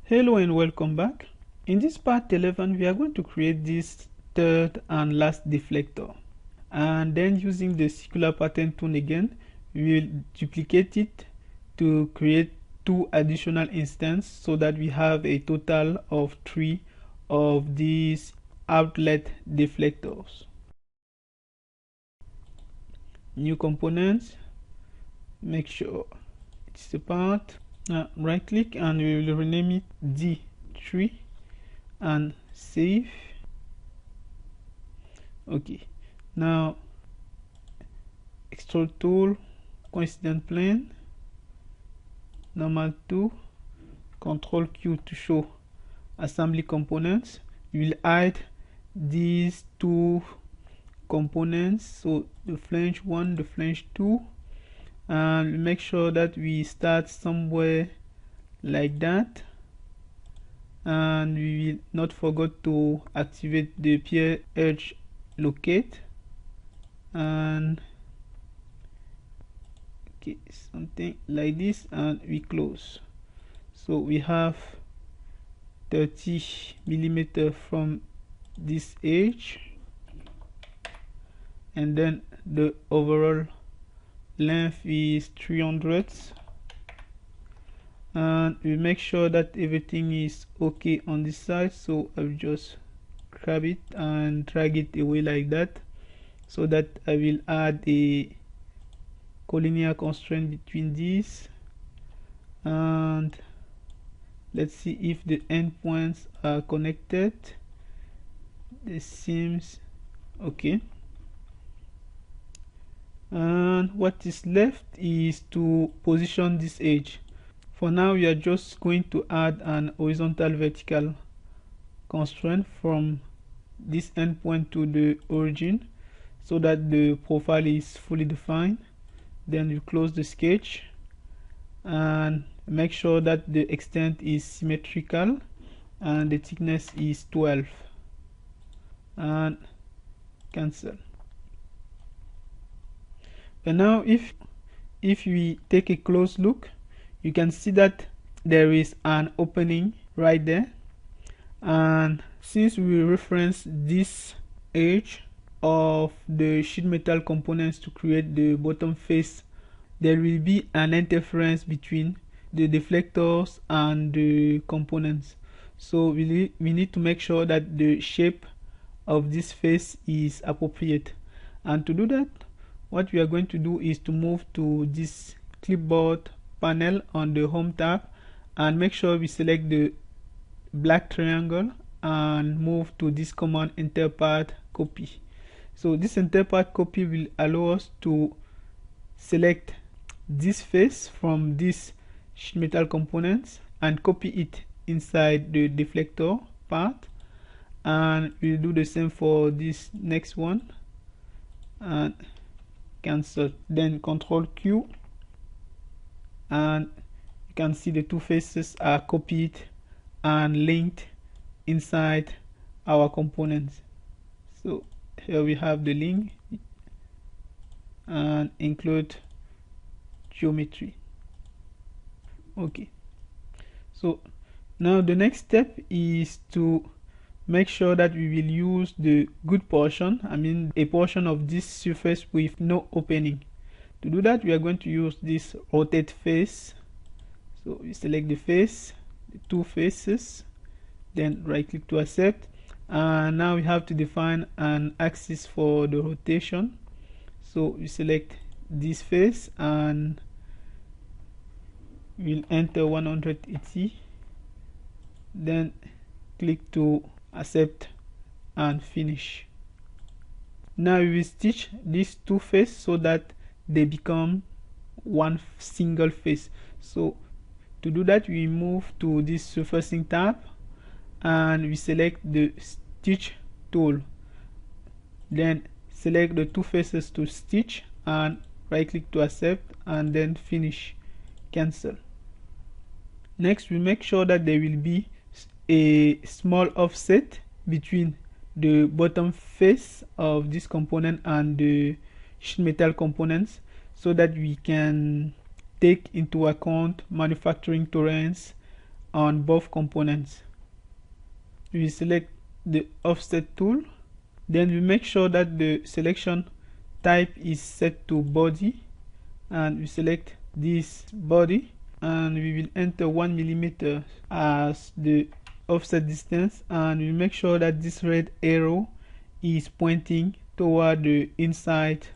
Hello and welcome back. In this part 11 we are going to create this third and last deflector, and then using the circular pattern tool again we will duplicate it to create 2 additional instances so that we have a total of 3 of these outlet deflectors. New components, make sure it's a part. Right click and we will rename it D3 and save. Okay, now extrude tool, coincident plane, normal 2, Ctrl Q to show assembly components. We will add these 2 components, so the flange 1, the flange 2, and make sure that we start somewhere like that, and we will not forget to activate the peer edge locate, and okay, something like this, and we close. So we have 30mm from this edge, and then the overall length is 300, and we make sure that everything is okay on this side. So I'll just grab it and drag it away like that, so that I will add a collinear constraint between these, and let's see if the endpoints are connected. This seems okay. And what is left is to position this edge. For now we are just going to add an horizontal vertical constraint from this endpoint to the origin so that the profile is fully defined. Then you close the sketch and make sure that the extent is symmetrical and the thickness is 12, and cancel. And now if we take a close look, you can see that there is an opening right there, and since we reference this edge of the sheet metal components to create the bottom face, there will be an interference between the deflectors and the components. So we need to make sure that the shape of this face is appropriate, and to do that, what we are going to do is to move to this clipboard panel on the home tab and make sure we select the black triangle and move to this command Interpart copy. So this Interpart copy will allow us to select this face from this sheet metal components and copy it inside the deflector part, and we'll do the same for this next one, and cancel. Then Ctrl Q, and you can see the 2 faces are copied and linked inside our components. So here we have the link and include geometry. Okay, so now the next step is to make sure that we will use the good portion, I mean a portion of this surface with no opening. To do that, we are going to use this rotate face. So we select the face, the 2 faces, then right click to accept, and now we have to define an axis for the rotation. So we select this face and we'll enter 180, then click to accept and finish. Now we will stitch these 2 faces so that they become one single face. So to do that, we move to this surfacing tab and we select the stitch tool, then select the 2 faces to stitch and right click to accept and then finish, cancel. Next, we make sure that there will be a small offset between the bottom face of this component and the sheet metal components so that we can take into account manufacturing tolerance on both components. We select the offset tool, then we make sure that the selection type is set to body, and we select this body, and we will enter 1 millimeter as the offset distance, and we make sure that this red arrow is pointing toward the inside,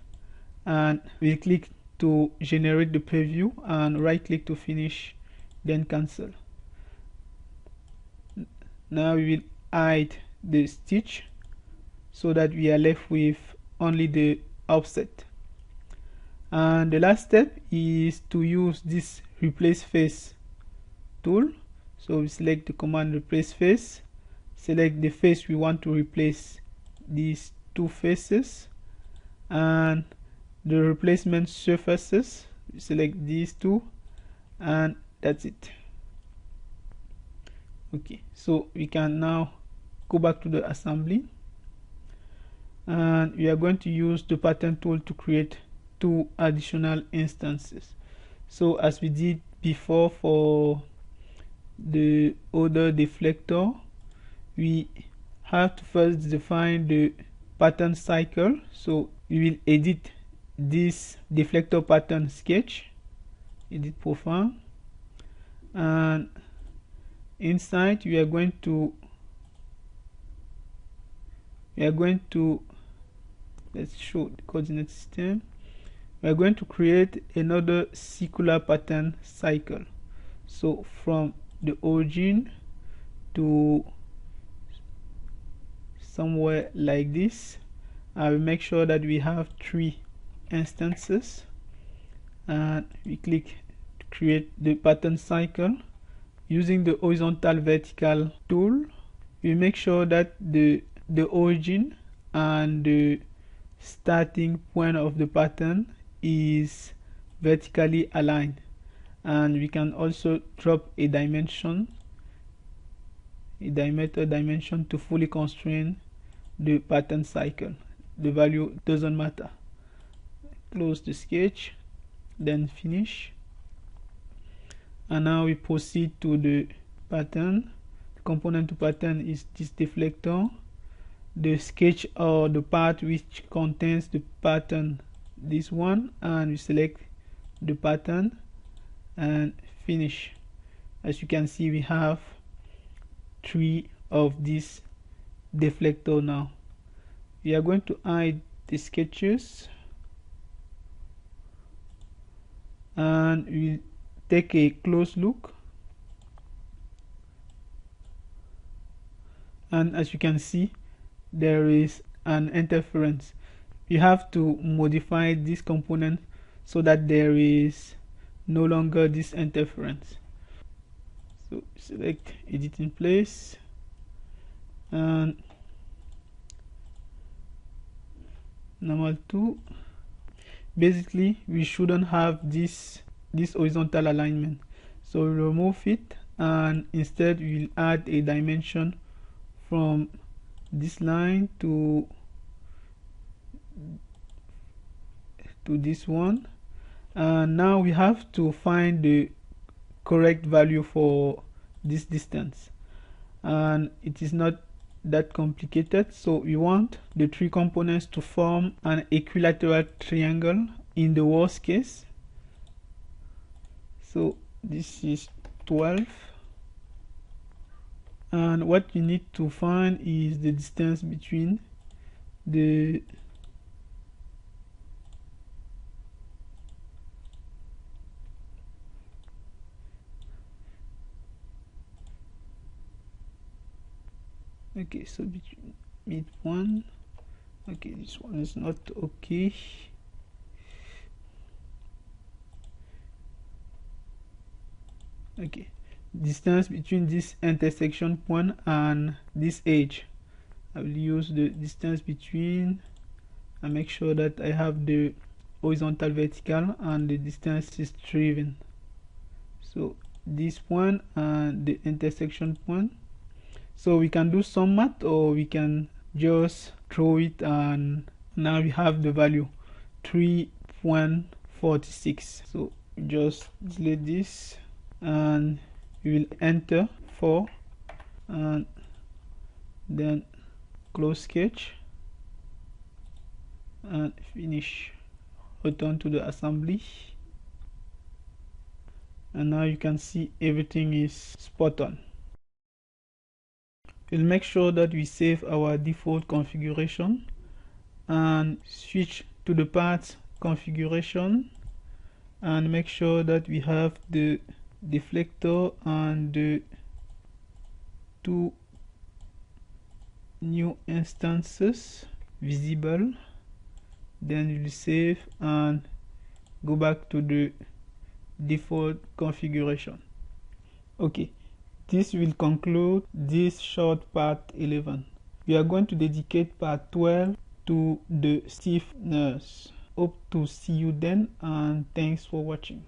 and we click to generate the preview and right click to finish, then cancel. Now we will hide the stitch so that we are left with only the offset. And the last step is to use this replace face tool. So we select the command replace face, select the face we want to replace, these two faces, and the replacement surfaces, we select these two, and that's it. Okay, so we can now go back to the assembly, and we are going to use the pattern tool to create 2 additional instances. So as we did before for the other deflector, we have to first define the pattern cycle. So we will edit this deflector pattern sketch, edit profile, and inside we are going to let's show the coordinate system. We are going to create another circular pattern cycle. So from the origin to somewhere like this, I will make sure that we have 3 instances, and we click to create the pattern cycle using the horizontal vertical tool. We make sure that the origin and the starting point of the pattern is vertically aligned, and we can also drop a dimension, a diameter dimension, to fully constrain the pattern cycle. The value doesn't matter. Close the sketch, then finish, and now we proceed to the pattern. The component to pattern is this deflector, the sketch or the part which contains the pattern, this one, and we select the pattern and finish. As you can see, we have 3 of these deflector. Now we are going to hide the sketches, and we take a close look, and as you can see, there is an interference. You have to modify this component so that there is no longer this interference. So select edit in place, and normal 2. Basically we shouldn't have this horizontal alignment, so we remove it, and instead we will add a dimension from this line to this one. And now we have to find the correct value for this distance, and it is not that complicated. So we want the 3 components to form an equilateral triangle in the worst case. So this is 12, and what you need to find is the distance between the okay, so between mid-1. Okay, this one is not okay. Okay, distance between this intersection point and this edge. I will use the distance between and make sure that I have the horizontal vertical and the distance is driven. So this point and the intersection point. So we can do some math, or we can just throw it, and now we have the value 3.46. So just delete this, and we will enter 4 and then close sketch and finish. Return to the assembly, and now you can see everything is spot on. We'll make sure that we save our default configuration and switch to the parts configuration and make sure that we have the deflector and the 2 new instances visible. Then we'll save and go back to the default configuration. Okay, this will conclude this short part 11. We are going to dedicate part 12 to the stiffness. Hope to see you then, and thanks for watching.